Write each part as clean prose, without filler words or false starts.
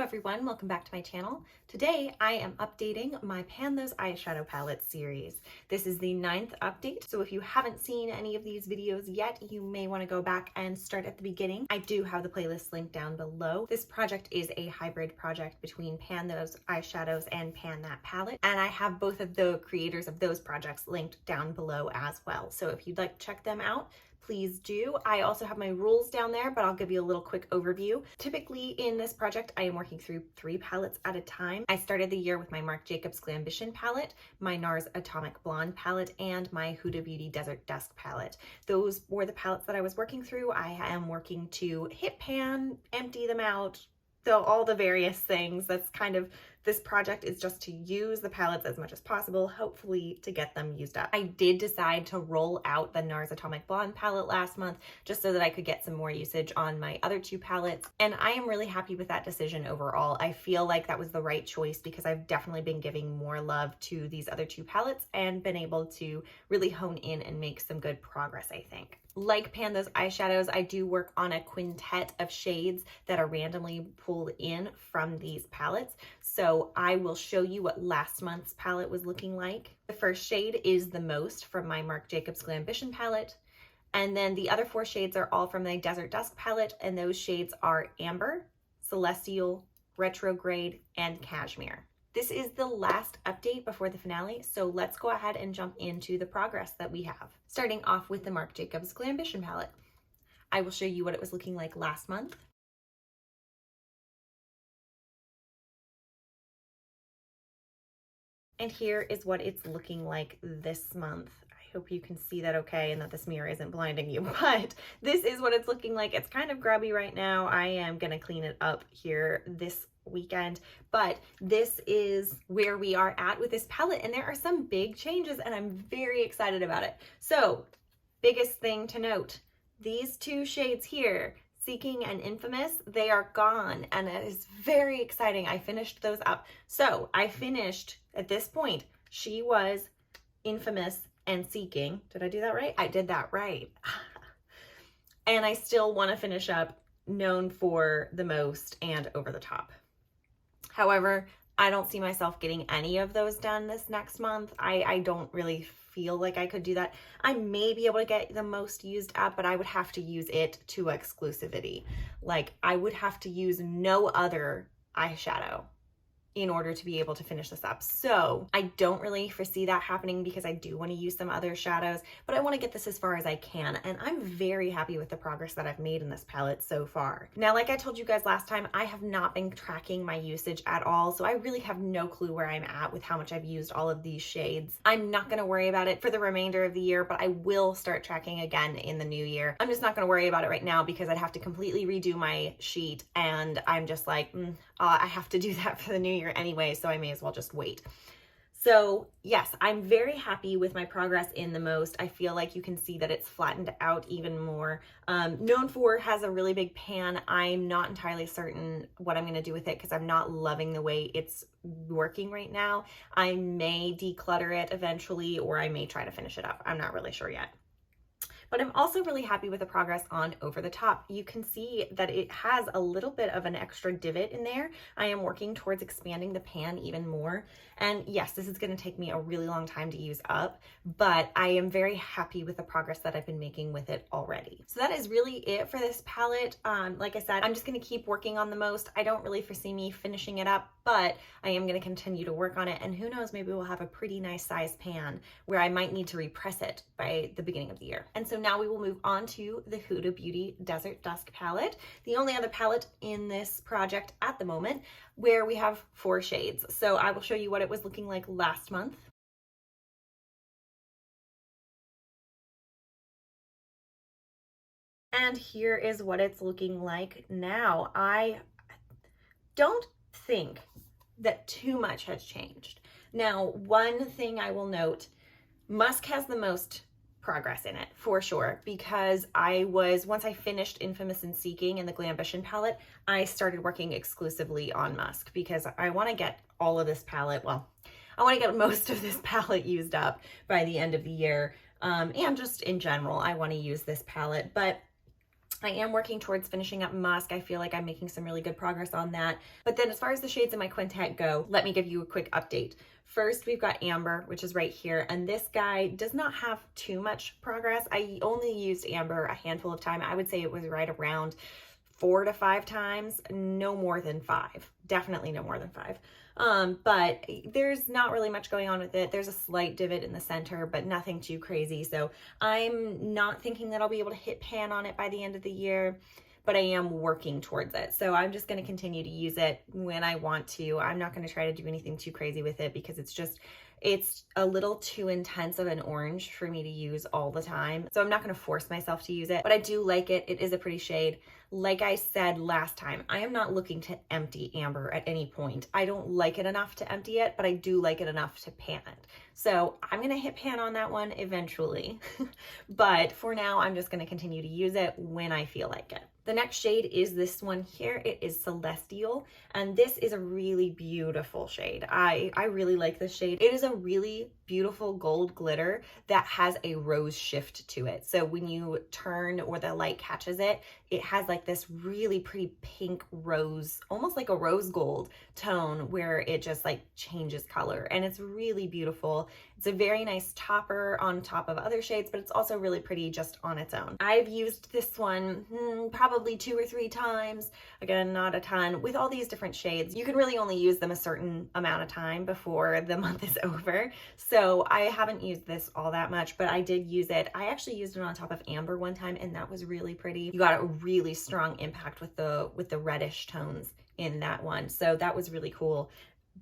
everyone, welcome back to my channel. Today I am updating my Pan Those Eyeshadow Palette series. This is the 9th update, so if you haven't seen any of these videos yet, you may want to go back and start at the beginning. I do have the playlist linked down below. This project is a hybrid project between Pan Those Eyeshadows and Pan That Palette, and I have both of the creators of those projects linked down below as well. So if you'd like to check them out, please do. I also have my rules down there, but I'll give you a little quick overview. Typically in this project, I am working through 3 palettes at a time. I started the year with my Marc Jacobs Glambition palette, my NARS Atomic Blonde palette, and my Huda Beauty Desert Dusk palette. Those were the palettes that I was working through. I am working to hit pan, empty them out, all the various things. That's kind of, this project is just to use the palettes as much as possible, hopefully to get them used up. I did decide to roll out the NARS Atomic Blonde palette last month just so that I could get some more usage on my other 2 palettes, and I am really happy with that decision overall. I feel like that was the right choice because I've definitely been giving more love to these other 2 palettes and been able to really hone in and make some good progress, I think. Like Pan Those Eyeshadows, I do work on a quintet of shades that are randomly pulled in from these palettes. So I will show you what last month's palette was looking like. The first shade is the Most from my Marc Jacobs Glambition palette. And then the other 4 shades are all from the Desert Dusk palette. And those shades are Amber, Celestial, Retrograde, and Cashmere. This is the last update before the finale, so let's go ahead and jump into the progress that we have. Starting off with the Marc Jacobs Glambition palette. I will show you what it was looking like last month. And here is what it's looking like this month. I hope you can see that okay and that this mirror isn't blinding you, but this is what it's looking like. It's kind of grubby right now. I am gonna clean it up here this weekend, but this is where we are at with this palette, and there are some big changes and I'm very excited about it. So biggest thing to note, these 2 shades here, Seeking and Infamous, they are gone, and it is very exciting. I finished those up. So I finished, at this point, she was Infamous and Seeking. Did I do that right? I did that right. And I still want to finish up Known for the Most and Over the Top. However, I don't see myself getting any of those done this next month. I don't really feel like I could do that. I may be able to get the Most used up, but I would have to use it to exclusivity. Like, I would have to use no other eyeshadow in order to be able to finish this up. So I don't really foresee that happening because I do want to use some other shadows, but I want to get this as far as I can. And I'm very happy with the progress that I've made in this palette so far. Now, like I told you guys last time, I have not been tracking my usage at all. So I really have no clue where I'm at with how much I've used all of these shades. I'm not going to worry about it for the remainder of the year, but I will start tracking again in the new year. I'm just not going to worry about it right now because I'd have to completely redo my sheet. And I'm just like, I have to do that for the new year anyway, so I may as well just wait. So yes, I'm very happy with my progress in the Most. I feel like you can see that it's flattened out even more. Known for has a really big pan. I'm not entirely certain what I'm going to do with it because I'm not loving the way it's working right now. I may declutter it eventually, or I may try to finish it up. I'm not really sure yet. But I'm also really happy with the progress on Over the Top. You can see that it has a little bit of an extra divot in there. I am working towards expanding the pan even more. And yes, this is going to take me a really long time to use up, but I am very happy with the progress that I've been making with it already. So that is really it for this palette. Like I said, I'm just going to keep working on the Most. I don't really foresee me finishing it up, but I am going to continue to work on it. And who knows, maybe we'll have a pretty nice size pan where I might need to repress it by the beginning of the year. And so now we will move on to the Huda Beauty Desert Dusk palette, the only other palette in this project at the moment, where we have 4 shades. So I will show you what it was looking like last month. And here is what it's looking like now. I don't think that too much has changed. Now, one thing I will note, Musk has the most progress in it for sure, because once I finished Infamous and Seeking in the Glambition palette, I started working exclusively on Musk because I want to get all of this palette, well, I want to get most of this palette used up by the end of the year, and just in general, I want to use this palette, but I am working towards finishing up Musk. I feel like I'm making some really good progress on that. But then as far as the shades in my quintet go, let me give you a quick update. First, we've got Amber, which is right here. And this guy does not have too much progress. I only used Amber a handful of times. I would say it was right around 4 to 5 times, no more than 5. Definitely no more than 5. But there's not really much going on with it. There's a slight divot in the center, but nothing too crazy. So I'm not thinking that I'll be able to hit pan on it by the end of the year, but I am working towards it. So I'm just going to continue to use it when I want to. I'm not going to try to do anything too crazy with it because it's a little too intense of an orange for me to use all the time. So I'm not going to force myself to use it, but I do like it. It is a pretty shade. Like I said last time, I am not looking to empty Amber at any point. I don't like it enough to empty it, but I do like it enough to pan it. So I'm going to hit pan on that one eventually. But for now, I'm just going to continue to use it when I feel like it. The next shade is this one here. It is Celestial, and this is a really beautiful shade. I really like this shade. It is a really beautiful gold glitter that has a rose shift to it. So when you turn or the light catches it, it has like this really pretty pink rose, almost like a rose gold tone where it just like changes color, and it's really beautiful. It's a very nice topper on top of other shades, but it's also really pretty just on its own. I've used this one probably 2 or 3 times. Again, not a ton. With all these different shades, you can really only use them a certain amount of time before the month is over. So I haven't used this all that much, but I did use it. I actually used it on top of Amber one time, and that was really pretty. You got a really strong impact with the reddish tones in that one. So that was really cool.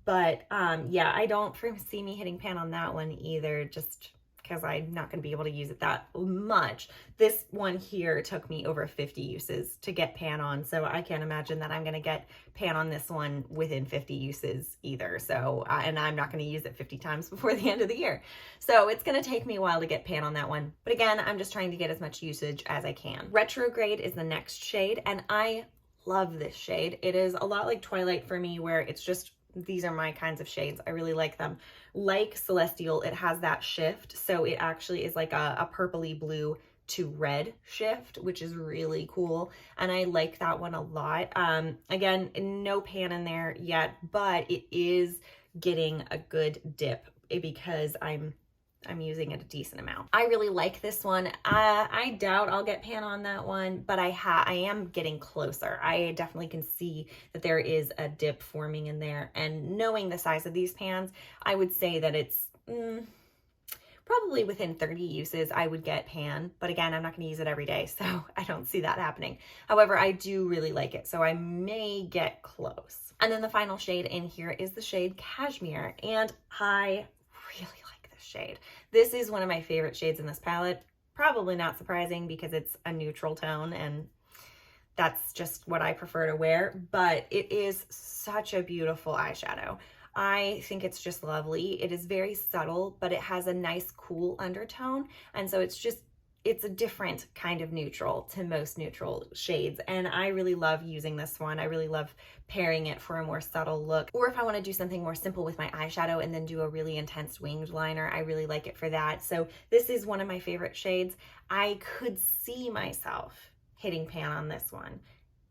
But yeah, I don't foresee me hitting pan on that one either, just because I'm not going to be able to use it that much. This one here took me over 50 uses to get pan on, so I can't imagine that I'm going to get pan on this one within 50 uses either. So, and I'm not going to use it 50 times before the end of the year. So it's going to take me a while to get pan on that one. But again, I'm just trying to get as much usage as I can. Retrograde is the next shade, and I love this shade. It is a lot like Twilight for me, where it's just, these are my kinds of shades. I really like them. Like Celestial, it has that shift. So it actually is like a purpley blue to red shift, which is really cool. And I like that one a lot. Again, no pan in there yet, but it is getting a good dip because I'm using it a decent amount. I really like this one. I doubt I'll get pan on that one, but I am getting closer. I definitely can see that there is a dip forming in there, and knowing the size of these pans, I would say that it's probably within 30 uses I would get pan, but again, I'm not going to use it every day, so I don't see that happening. However, I do really like it, so I may get close. And then the final shade in here is the shade Cashmere, and I really like this shade. This is one of my favorite shades in this palette. Probably not surprising because it's a neutral tone and that's just what I prefer to wear, but it is such a beautiful eyeshadow. I think it's just lovely. It is very subtle, but it has a nice cool undertone, and so it's a different kind of neutral to most neutral shades, and I really love using this one. I really love pairing it for a more subtle look, or if I want to do something more simple with my eyeshadow and then do a really intense winged liner, I really like it for that. So this is one of my favorite shades. I could see myself hitting pan on this one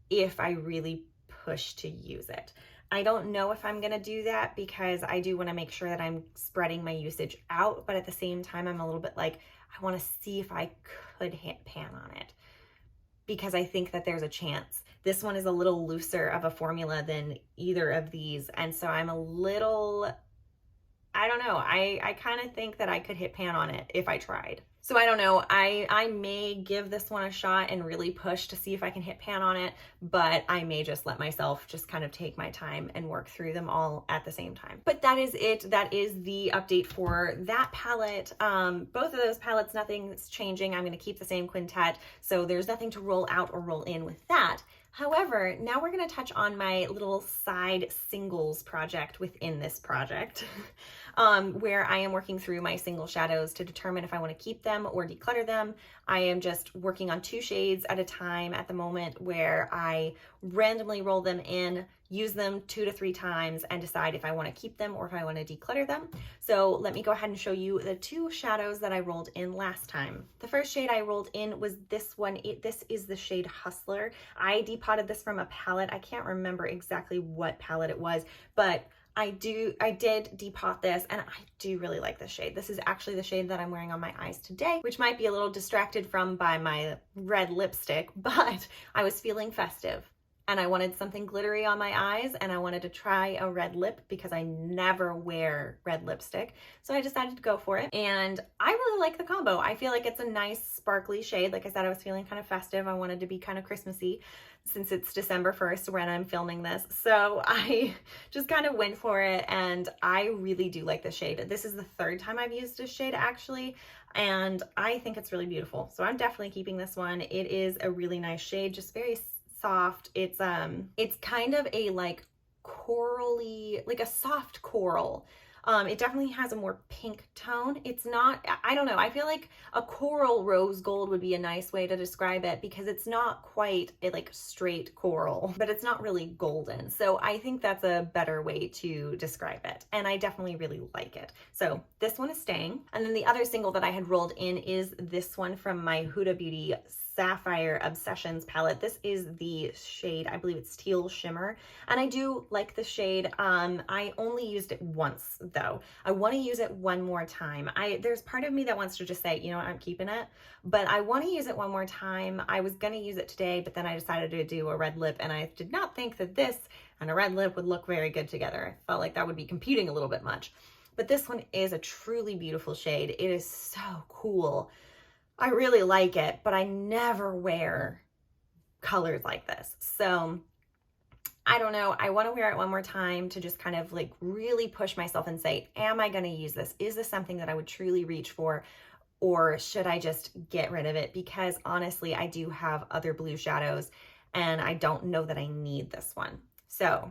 if I really push to use it. I don't know if I'm going to do that because I do want to make sure that I'm spreading my usage out, but at the same time, I'm a little bit like, I want to see if I could hit pan on it because I think that there's a chance. This one is a little looser of a formula than either of these, and so I'm a little, I don't know, I kind of think that I could hit pan on it if I tried. So I don't know, I may give this one a shot and really push to see if I can hit pan on it, but I may just let myself just kind of take my time and work through them all at the same time. But that is it. That is the update for that palette. Both of those palettes, nothing's changing. I'm going to keep the same quintet, so there's nothing to roll out or roll in with that. However, now we're going to touch on my little side singles project within this project, where I am working through my single shadows to determine if I want to keep them or declutter them. I am just working on 2 shades at a time at the moment, where I randomly roll them in, use them 2 to 3 times, and decide if I want to keep them or if I want to declutter them. So let me go ahead and show you the 2 shadows that I rolled in last time. The first shade I rolled in was this one. This is the shade Hustler. I depotted this from a palette. I can't remember exactly what palette it was, but I did depot this, and I do really like this shade. This is actually the shade that I'm wearing on my eyes today, which might be a little distracted from by my red lipstick, but I was feeling festive and I wanted something glittery on my eyes, and I wanted to try a red lip because I never wear red lipstick. So I decided to go for it, and I really like the combo. I feel like it's a nice sparkly shade. Like I said, I was feeling kind of festive. I wanted to be kind of Christmassy since it's December 1st when I'm filming this. So I just kind of went for it, and I really do like this shade. This is the 3rd time I've used this shade actually, and I think it's really beautiful. So I'm definitely keeping this one. It is a really nice shade, just very soft. It's kind of a like corally, like a soft coral. It definitely has a more pink tone. It's not, I don't know, I feel like a coral rose gold would be a nice way to describe it, because it's not quite a like straight coral, but it's not really golden. So I think that's a better way to describe it, and I definitely really like it. So this one is staying. And then the other single that I had rolled in is this one from my Huda Beauty Sapphire Obsessions palette. This is the shade, I believe it's Teal Shimmer, and I do like the shade. I only used it once though. I want to use it one more time. There's part of me that wants to just say, you know what, I'm keeping it, but I want to use it one more time. I was going to use it today, but then I decided to do a red lip, and I did not think that this and a red lip would look very good together. I felt like that would be competing a little bit much, but this one is a truly beautiful shade. It is so cool. I really like it, but I never wear colors like this. So I don't know. I want to wear it one more time to just kind of like really push myself and say, am I going to use this? Is this something that I would truly reach for? Or should I just get rid of it? Because honestly, I do have other blue shadows, and I don't know that I need this one. So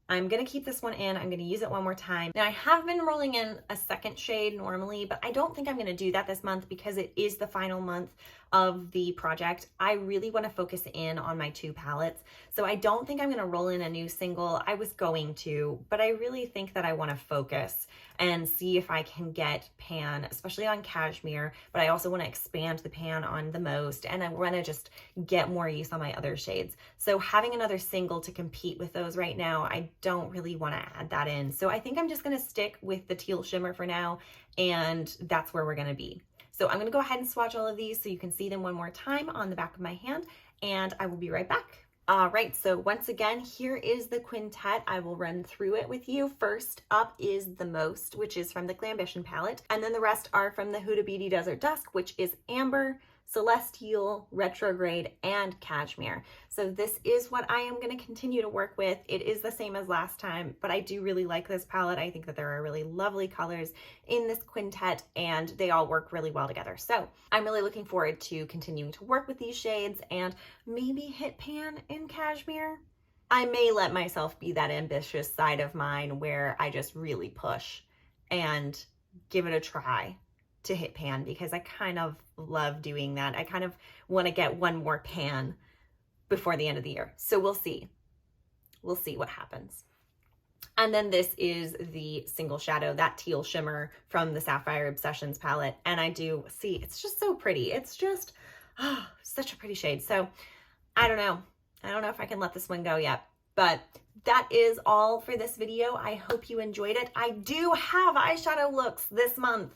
I'm going to keep this one in. I'm going to use it one more time. Now I have been rolling in a second shade normally, but I don't think I'm going to do that this month because it is the final month of the project. I really want to focus in on my 2 palettes. So I don't think I'm going to roll in a new single. I was going to, but I really think that I want to focus and see if I can get pan, especially on Cashmere, but I also want to expand the pan on the Most, and I want to just get more use on my other shades. So having another single to compete with those right now, I don't really want to add that in. So I think I'm just going to stick with the Teal Shimmer for now, and that's where we're going to be. So I'm going to go ahead and swatch all of these so you can see them one more time on the back of my hand, and I will be right back. All right, so once again, here is the quintet. I will run through it with you. First up is the Most, which is from the Glambition palette, and then the rest are from the Huda Beauty Desert Dusk, which is Amber, Celestial, Retrograde, and Cashmere. So this is what I am going to continue to work with. It is the same as last time, but I do really like this palette. I think that there are really lovely colors in this quintet, and they all work really well together. So I'm really looking forward to continuing to work with these shades and maybe hit pan in Cashmere. I may let myself be that ambitious side of mine where I just really push and give it a try to hit pan, because I kind of love doing that. I kind of want to get one more pan before the end of the year. So we'll see. We'll see what happens. And then this is the single shadow, that Teal Shimmer from the Sapphire Obsessions palette. And I do see, it's just so pretty. It's just, oh, such a pretty shade. So I don't know. I don't know if I can let this one go yet, but that is all for this video. I hope you enjoyed it. I do have eyeshadow looks this month.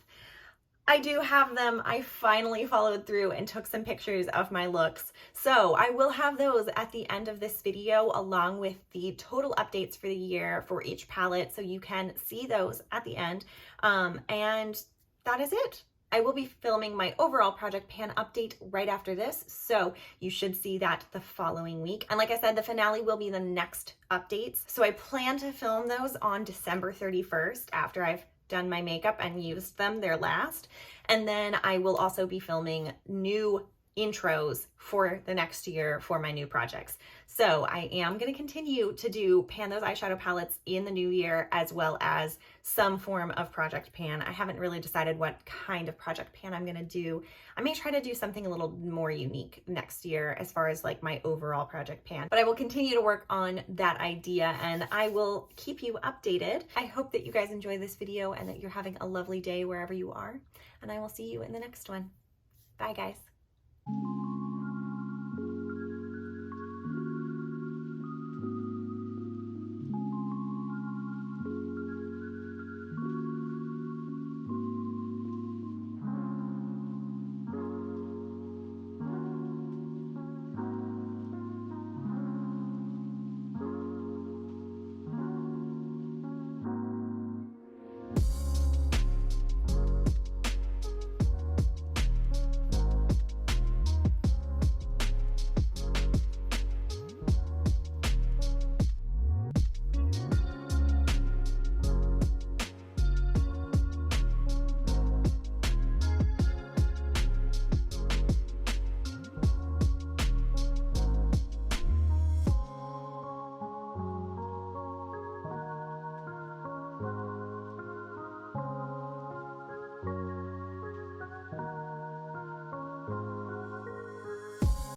I do have them. I finally followed through and took some pictures of my looks. So I will have those at the end of this video, along with the total updates for the year for each palette. So you can see those at the end. And that is it. I will be filming my overall project pan update right after this, so you should see that the following week. And like I said, the finale will be the next updates. So I plan to film those on December 31st after I've done my makeup and used them, their last. And then I will also be filming new intros for the next year for my new projects. So I am going to continue to do pan those eyeshadow palettes in the new year, as well as some form of project pan. I haven't really decided what kind of project pan I'm going to do. I may try to do something a little more unique next year as far as like my overall project pan, but I will continue to work on that idea and I will keep you updated. I hope that you guys enjoy this video and that you're having a lovely day wherever you are, and I will see you in the next one. Bye guys.